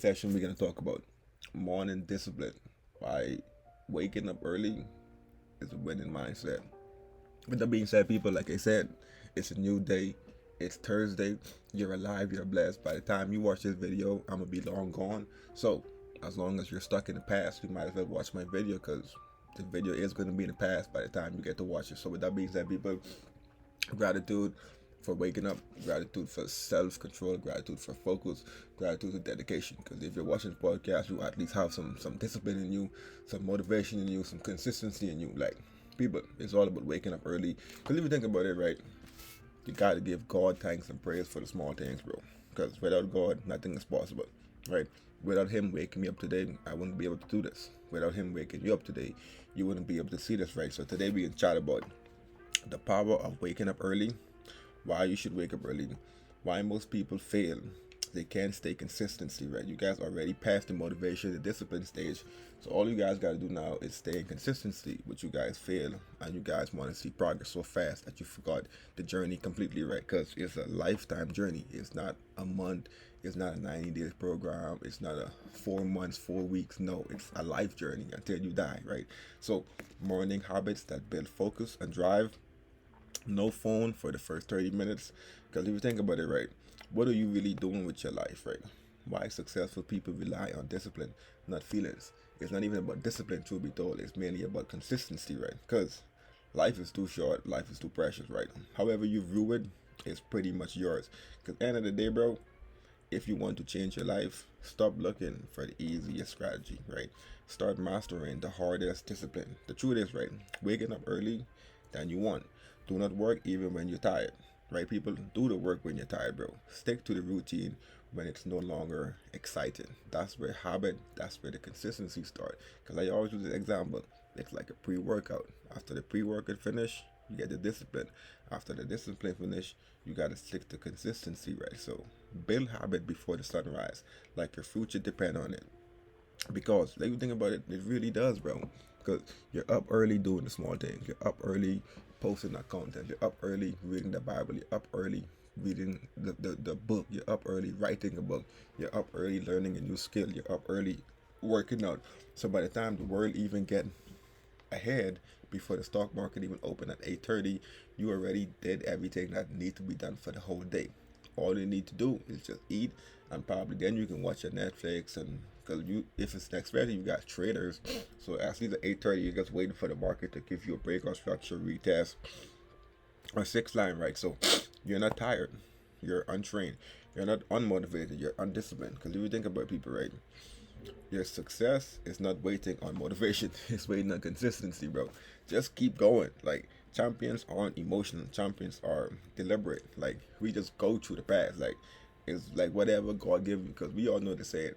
session, we're going to talk about morning discipline. Why waking up early is a winning mindset. With that being said, people, like I said, it's a new day. It's Thursday. You're alive. You're blessed. By the time you watch this video, I'm going to be long gone. So, as long as you're stuck in the past, you might as well watch my video because the video is going to be in the past by the time you get to watch it. So, with that being said, people, gratitude for waking up, gratitude for self-control, gratitude for focus, gratitude for dedication. Because if you're watching the podcast, you at least have some discipline in you, some motivation in you, some consistency in you. Like, people, it's all about waking up early. Because if you think about it, right, you gotta give God thanks and praise for the small things, bro. Because without God, nothing is possible, right? Without Him waking me up today, I wouldn't be able to do this. Without Him waking you up today, you wouldn't be able to see this, right? So today we can chat about the power of waking up early, why you should wake up early, why most people fail. They can't stay consistency, right? You guys already passed the motivation, the discipline stage. So all you guys got to do now is stay in consistency, but you guys fail and you guys want to see progress so fast that you forgot the journey completely, right? Because it's a lifetime journey. It's not a month. It's not a 90 days program. It's not a 4 months, 4 weeks. No, it's a life journey until you die, right? So morning habits that build focus and drive. No phone for the first 30 minutes. Because if you think about it, right, what are you really doing with your life, right? Why successful people rely on discipline, not feelings. It's not even about discipline, truth be told. It's mainly about consistency, right? Because life is too short, life is too precious, right? However you view it, it's pretty much yours. Because at the end of the day, bro, if you want to change your life, stop looking for the easiest strategy, right? Start mastering the hardest discipline. The truth is, right, waking up early than you want. Do not work even when you're tired, right? People, do the work when you're tired, bro. Stick to the routine when it's no longer exciting. That's where habit, that's where the consistency start. Because I always use this example. It's like a pre-workout. After the pre-workout finish, you get the discipline. After the discipline finish, you gotta stick to consistency, right? So build habit before the sunrise. Like your future depend on it. Because like you think about it, it really does, bro. Because you're up early doing the small things. You're up early posting that content. You're up early reading the Bible. You're up early reading the book. You're up early writing a book. You're up early learning a new skill. You're up early working out. So by the time the world even get ahead, before the stock market even open at 8:30, you already did everything that needs to be done for the whole day. All you need to do is just eat, and probably then you can watch your Netflix. And because you, if it's next Friday, you got traders, so as least at 8:30, you're just waiting for the market to give you a breakout structure retest or six line, right? So you're not tired, you're untrained, you're not unmotivated, you're undisciplined. Because if you think about people, right, your success is not waiting on motivation. It's waiting on consistency, bro. Just keep going. Like, champions aren't emotional. Champions are deliberate. Like, we just go through the path. Like, it's like whatever God gives you. Because we all know the saying,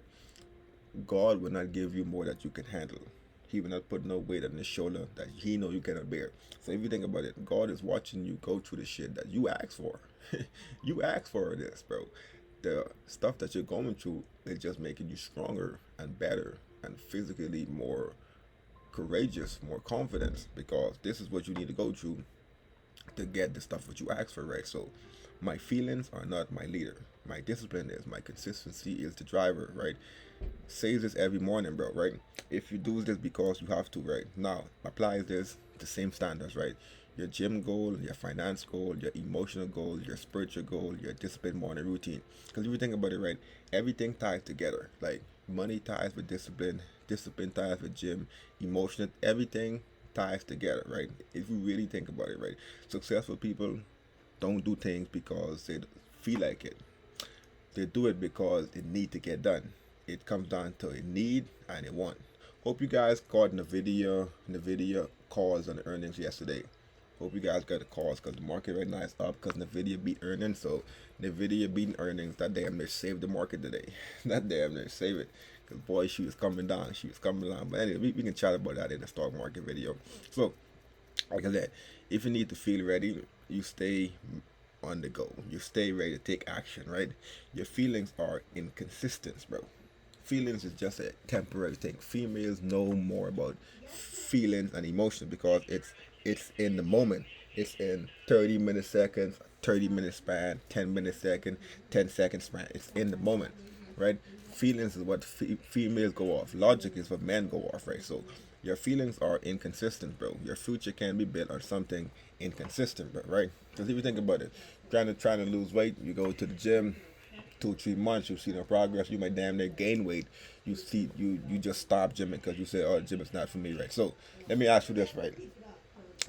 God will not give you more that you can handle. He will not put no weight on his shoulder that he know you cannot bear. So if you think about it, God is watching you go through the shit that you asked for. You asked for this, bro. The stuff that you're going through is just making you stronger and better and physically more courageous, more confident, because this is what you need to go through to get the stuff that you ask for, right? So my feelings are not my leader. My discipline is, my consistency is the driver, right? Says this every morning, bro, right? If you do this because you have to, right? Now, apply this, the same standards, right? Your gym goal, your finance goal, your emotional goal, your spiritual goal, your discipline morning routine. Because if you think about it, right, everything ties together. Like, money ties with discipline, discipline ties with gym, emotional, everything ties together, right? If you really think about it, right? Successful people don't do things because they feel like it. They do it because it need to get done. It comes down to a need and a want. Hope you guys caught in the video calls on the earnings yesterday. Hope you guys got the calls because the market right now is up because Nvidia beat earnings. So Nvidia beating earnings, that damn near saved the market today. That damn near saved it. Because boy, she was coming down. She was coming down. But anyway, we can chat about that in the stock market video. So like I said, if you need to feel ready, you stay on the go. You stay ready to take action, right? Your feelings are inconsistent, bro. Feelings is just a temporary thing. Females know more about feelings and emotions because it's in the moment. It's in 30 minute seconds, 30-minute span, 10-minute second, 10-second span. It's in the moment, right? Feelings is what females go off. Logic is what men go off, right? So your feelings are inconsistent, bro. Your future can be built on something inconsistent, bro, right? Because if you think about it, trying to lose weight, you go to the gym, 2 3 months, you see no progress. You might damn near gain weight. You just stop gymming because you say, "Oh, gym is not for me," right? So let me ask you this, right?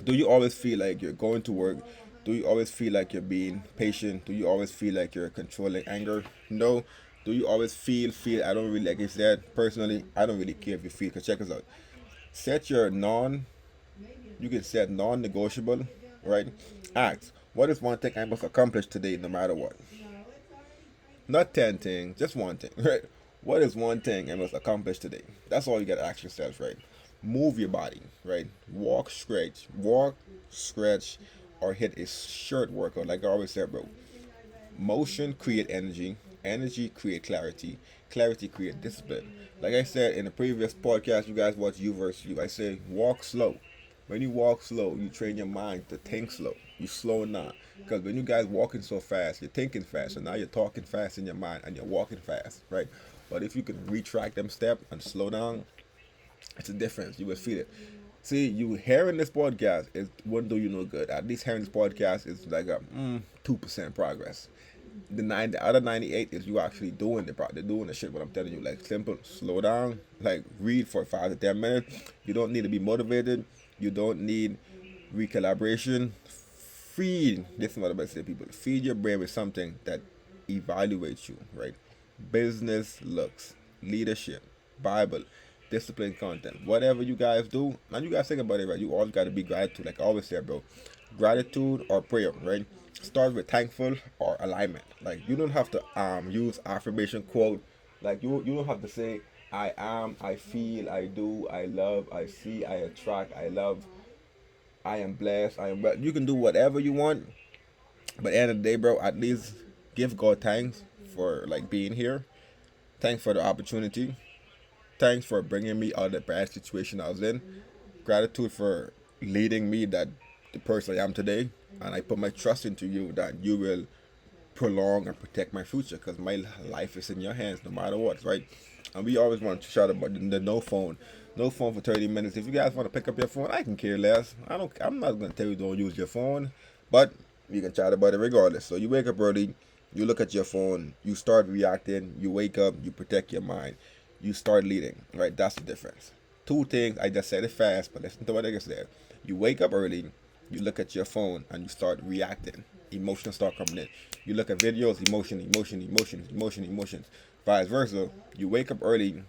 Do you always feel like you're going to work? Do you always feel like you're being patient? Do you always feel like you're controlling anger? No. Do you always feel? I don't really, like I said personally, I don't really care if you feel. Cause check us out. Set your non. You can set non-negotiable, right? Act. What is one thing I must accomplish today, no matter what? Not 10 things, just one thing, right? What is one thing I must accomplish today? That's all you gotta ask yourself, right? Move your body, right? Walk, stretch, or hit a short workout. Like I always said, bro. Motion create energy, energy create clarity, clarity create discipline. Like I said in the previous podcast, you guys watch You versus You. I say walk slow. When you walk slow, you train your mind to think slow. You slow down. Because when you guys walking so fast, you're thinking fast. So now you're talking fast in your mind and you're walking fast, right? But if you can retract them steps and slow down, it's a difference. You will feel it. See, you hearing this podcast is wouldn't do you no good. At least hearing this podcast is like a 2% progress. The other 98 is you actually doing doing the shit. What I'm telling you, like simple, slow down, like read for 5 to 10 minutes. You don't need to be motivated. You don't need recalibration. Feed. This is what I'm about to say, people. Feed your brain with something that evaluates you, right? Business looks, leadership, Bible, discipline, content, whatever you guys do. And you guys think about it, right? You always got to be gratitude, like I always say, bro. Gratitude or prayer, right? Start with thankful or alignment. Like you don't have to use affirmation quote. Like you don't have to say I am, I feel, I do, I love, I see, I attract, I love, I am blessed, I am. But you can do whatever you want. But at the end of the day, bro, at least give God thanks for like being here. Thanks for the opportunity. Thanks for bringing me out of the bad situation I was in. Gratitude for leading me that the person I am today. And I put my trust into you that you will prolong and protect my future because my life is in your hands no matter what, right? And we always want to shout about the no phone for 30 minutes. If you guys want to pick up your phone, I can care less. I'm not gonna tell you don't use your phone, but you can chat about it regardless. So you wake up early, you look at your phone, you start reacting, you wake up, you protect your mind, you start leading, right? That's the difference. Two things, I just said it fast, but listen to what I just said. You wake up early, you look at your phone, and you start reacting. Emotions start coming in. You look at videos, emotions. Vice versa, you wake up early,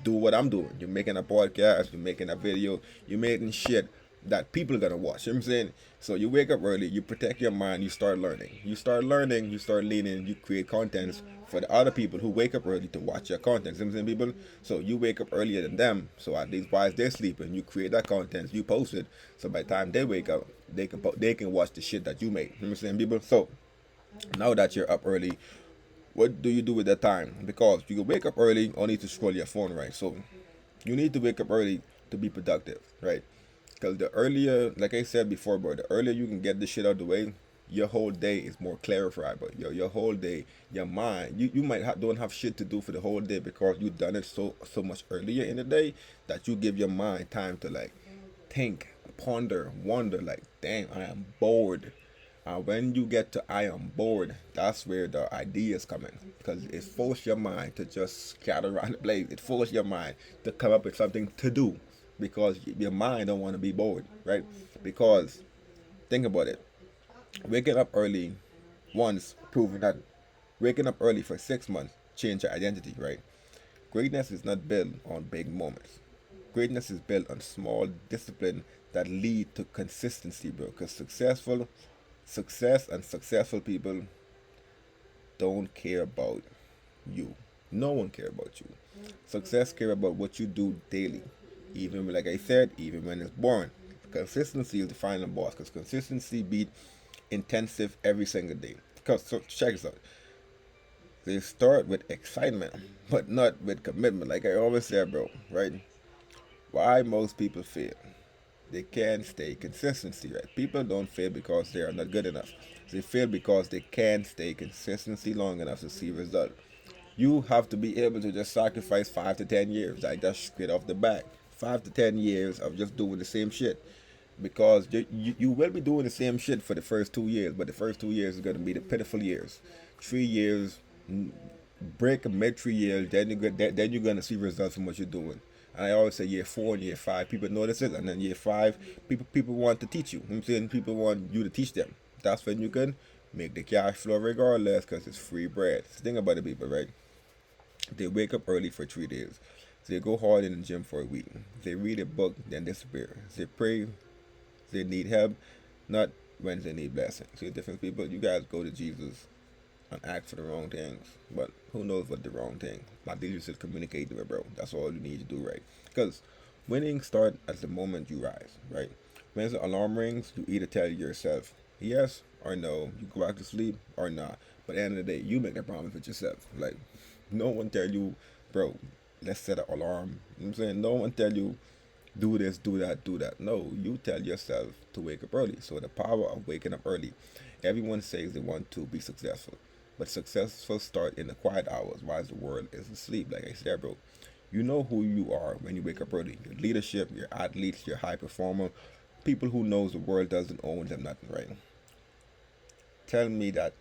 do what I'm doing. You're making a podcast, you're making a video, you're making shit that people are gonna watch. You know what I'm saying? So you wake up early, you protect your mind, you start learning. You start learning, you start leaning, you create contents for the other people who wake up early to watch your content. You know what I'm saying, people? So you wake up earlier than them. So at least while they're sleeping, you create that content, you post it. So by the time they wake up, they can watch the shit that you make. You know what I'm saying, people? So now that you're up early, what do you do with that time? Because you can wake up early only to scroll your phone, right? So you need to wake up early to be productive, right? Because the earlier, like I said before, bro, the earlier you can get this shit out of the way, your whole day is more clarified. But your whole day, your mind, you might don't have shit to do for the whole day because you done it so much earlier in the day that you give your mind time to like think, ponder, wonder. Like, damn, I am bored. When you get to I am bored, that's where the ideas come in because it forces your mind to just scatter around the place. It forces your mind to come up with something to do because your mind don't want to be bored, right? Because think about it, waking up early once proven that waking up early for 6 months change your identity, right? Greatness is not built on big moments. Greatness is built on small discipline that lead to consistency, bro. Because successful people don't care about you. No one care about you. Success care about what you do daily. Even like I said, even when it's boring. Consistency is the final boss because consistency beat intensive every single day. Because so check this out. They start with excitement, but not with commitment. Like I always say, bro, right? Why most people fail? They can't stay consistency, right? People don't fail because they are not good enough. They fail because they can't stay consistency long enough to see result. You have to be able to just sacrifice 5 to 10 years, like that's straight off the back. 5 to 10 years of just doing the same shit, because you will be doing the same shit for the first 2 years, but the first 2 years is gonna be the pitiful years. 3 years, break mid 3 years, then you're gonna see results from what you're doing. And I always say year 4 and year 5, people notice it, and then year 5, people want to teach you. You know what I'm saying, people want you to teach them. That's when you can make the cash flow regardless, because it's free bread. Think about the people, right? They wake up early for 3 days. They go hard in the gym for a week. They read a book, then disappear. They pray. They need help, not when they need blessing. See, different people. You guys go to Jesus and ask for the wrong things, but who knows what the wrong thing? My dealer said communicate to it, bro. That's all you need to do, right? Because winning starts at the moment you rise, right? When the alarm rings, you either tell yourself yes or no. You go back to sleep or not. But at the end of the day, you make the promise with yourself. Like, no one tell you, bro, let's set an alarm. You know what I'm saying? No one tell you, do this, do that, do that. No, you tell yourself to wake up early. So the power of waking up early. Everyone says they want to be successful, but successful start in the quiet hours while the world is asleep. Like I said, bro, you know who you are when you wake up early. Your leadership, your athletes, your high performer, people who knows the world doesn't own them nothing, right? Tell me that.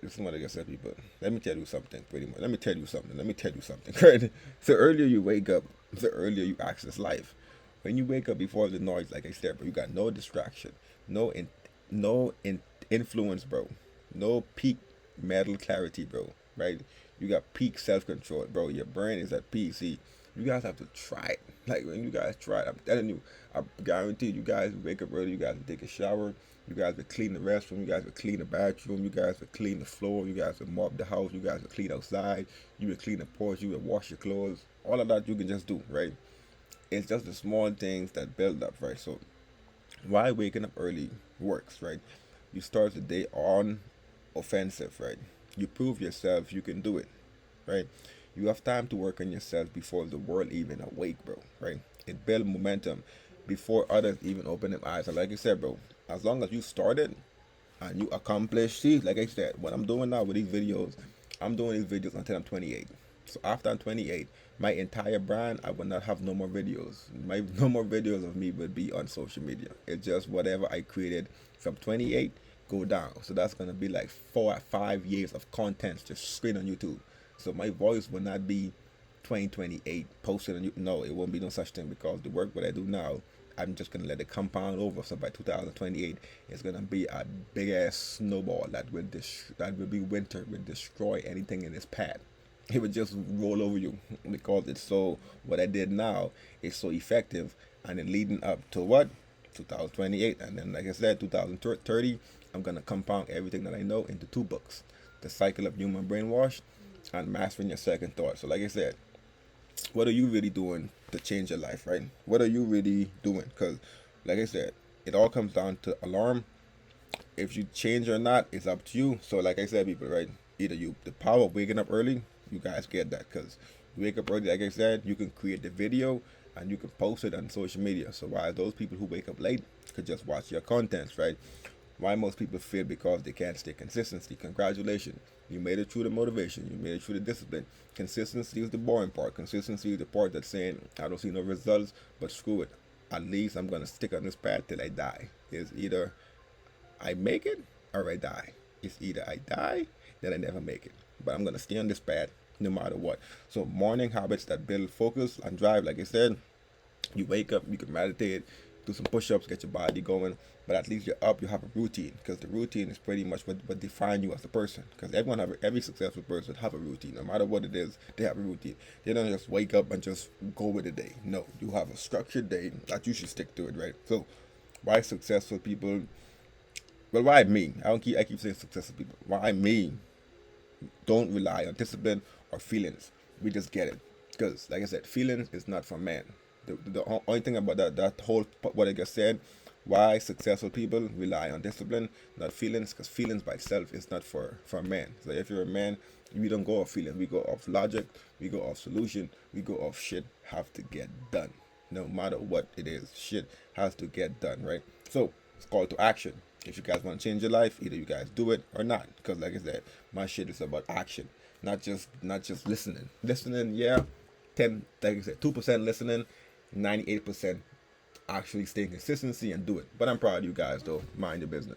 This is what I said, people. Let me tell you something, pretty much. Let me tell you something. Let me tell you something. Right? The earlier you wake up, the earlier you access life. When you wake up before the noise, like I said, bro, you got no distraction, no influence, bro. No peak mental clarity, bro. Right? You got peak self control, bro. Your brain is at peak. See, you guys have to try it. Like when you guys try it, I'm telling you, I guarantee you guys wake up early. You guys will take a shower. You guys will clean the restroom. You guys will clean the bathroom. You guys will clean the floor. You guys will mop the house. You guys will clean outside. You will clean the porch. You will wash your clothes. All of that you can just do, right? It's just the small things that build up, right? So why waking up early works, right? You start the day on offensive, right? You prove yourself you can do it, right? You have time to work on yourself before the world even awake, bro, right? It builds momentum before others even open their eyes. And like I said, bro, as long as you started and you accomplish, see, like I said, what I'm doing now with these videos, I'm doing these videos until I'm 28. So after I'm 28, my entire brand, I will not have no more videos. No more videos of me would be on social media. It's just whatever I created from 28 go down. So that's gonna be like 4 or 5 years of content just straight on YouTube. So my voice will not be 2028 posted on YouTube. No, it won't be no such thing, because the work what I do now, I'm just gonna let it compound over. So by 2028, it's gonna be a big ass snowball that will be winter, will destroy anything in its path. It would just roll over you, because it's so, what I did now is so effective, and then leading up to what, 2028, and then like I said, 2030, I'm gonna compound everything that I know into 2 books: The Cycle of Human Brainwash and Mastering Your Second Thought. So like I said, what are you really doing to change your life, right? What are you really doing? Because like I said, it all comes down to alarm. If you change or not, it's up to you. So like I said, people, right? Either you, the power of waking up early, you guys get that, because you wake up early, like I said, you can create the video and you can post it on social media. So while those people who wake up late could just watch your contents, right? Why most people fail? Because they can't stay consistency. Congratulations, you made it through the motivation, you made it through the discipline. Consistency is the boring part. Consistency is the part that's saying, I don't see no results, but screw it, at least I'm gonna stick on this path till I die. Is either I make it or I die. It's either I die, then I never make it. But I'm gonna stay on this path no matter what. So morning habits that build focus and drive, like I said, you wake up, you can meditate, do some push-ups, get your body going. But at least you're up, you have a routine, because the routine is pretty much what defines you as a person. Because every successful person have a routine, no matter what it is. They have a routine. They don't just wake up and just go with the day. No, you have a structured day that you should stick to it, right? So why successful people? Well, why me? I keep saying successful people. Why me? Don't rely on discipline or feelings. We just get it. Because, like I said, feelings is not for man. The only thing about that whole, what I just said, why successful people rely on discipline, not feelings, because feelings by itself is not for man. So if you're a man, we don't go off feeling. We go off logic. We go off solution. We go off shit have to get done. No matter what it is, shit has to get done, right? So it's called to action. If you guys want to change your life, either you guys do it or not. Because like I said, my shit is about action, not just listening. Listening, yeah, 10, like I said, 2% listening, 98% actually staying consistency and do it. But I'm proud of you guys though. Mind your business.